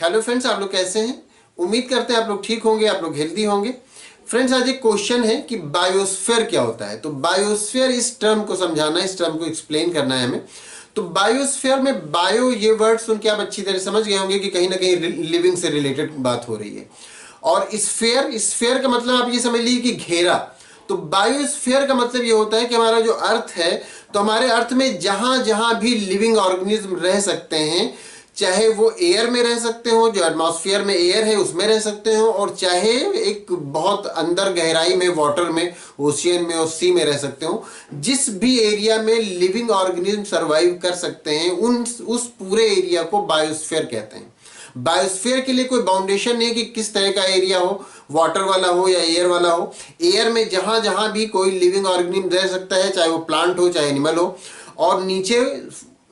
Hello friends, आप लोग कैसे हैं? उम्मीद करते हैं आप लोग ठीक होंगे, आप लोग हेल्दी होंगे। फ्रेंड्स, आज एक क्वेश्चन है कि बायोस्फीयर क्या होता है। तो बायोस्फीयर इस टर्म को समझाना है, इस टर्म को एक्सप्लेन करना है हमें। तो बायोस्फीयर में बायो ये वर्ड सुन के आप अच्छी तरह समझ गए होंगे कि कहीं ना कहीं लिविंग से रिलेटेड बात हो रही है। और स्फेयर का मतलब आप ये समझ लीजिए कि घेरा। तो बायोस्फीयर का मतलब ये होता है कि हमारा जो अर्थ है, तो हमारे अर्थ में जहां जहां भी लिविंग ऑर्गेनिज्म रह सकते हैं, चाहे वो एयर में रह सकते हो, जो एटमॉस्फेयर में एयर है उसमें रह सकते हो, और चाहे एक बहुत अंदर गहराई में वाटर में, ओशियन में और सी में रह सकते हो। जिस भी एरिया में लिविंग ऑर्गेनिज्म सरवाइव कर सकते हैं उस पूरे एरिया को बायोस्फीयर कहते हैं। बायोस्फीयर के लिए कोई बाउंडेशन नहीं है कि किस तरह का एरिया हो, वाटर वाला हो या एयर वाला हो। एयर में जहां जहां भी कोई लिविंग ऑर्गेनिज्म रह सकता है, चाहे वो प्लांट हो चाहे एनिमल हो। और नीचे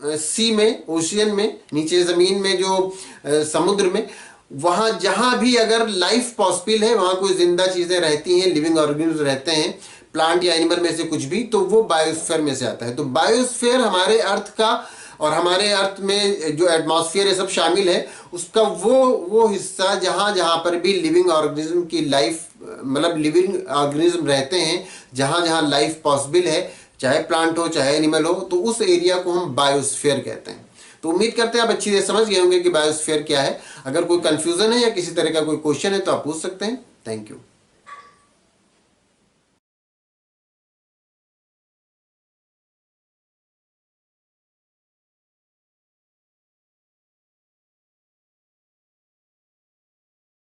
सी में, ओशियन में, नीचे जमीन में, जो समुद्र में, वहां जहां भी अगर लाइफ पॉसिबल है, वहां कोई जिंदा चीजें रहती हैं, लिविंग ऑर्गेनिज्म रहते हैं, प्लांट या एनिमल में से कुछ भी, तो वो बायोस्फीयर में से आता है। तो बायोस्फीयर हमारे अर्थ का, और हमारे अर्थ में जो एटमॉस्फेयर है सब शामिल है, उसका वो हिस्सा जहां जहां पर भी लिविंग ऑर्गेनिज्म की लाइफ, मतलब लिविंग ऑर्गेनिज्म रहते हैं, जहां जहां लाइफ पॉसिबल है, चाहे प्लांट हो चाहे एनिमल हो, तो उस एरिया को हम बायोस्फीयर कहते हैं। तो उम्मीद करते हैं आप अच्छी तरह समझ गए होंगे कि बायोस्फीयर क्या है। अगर कोई कंफ्यूजन है या किसी तरह का कोई क्वेश्चन है तो आप पूछ सकते हैं। Thank you.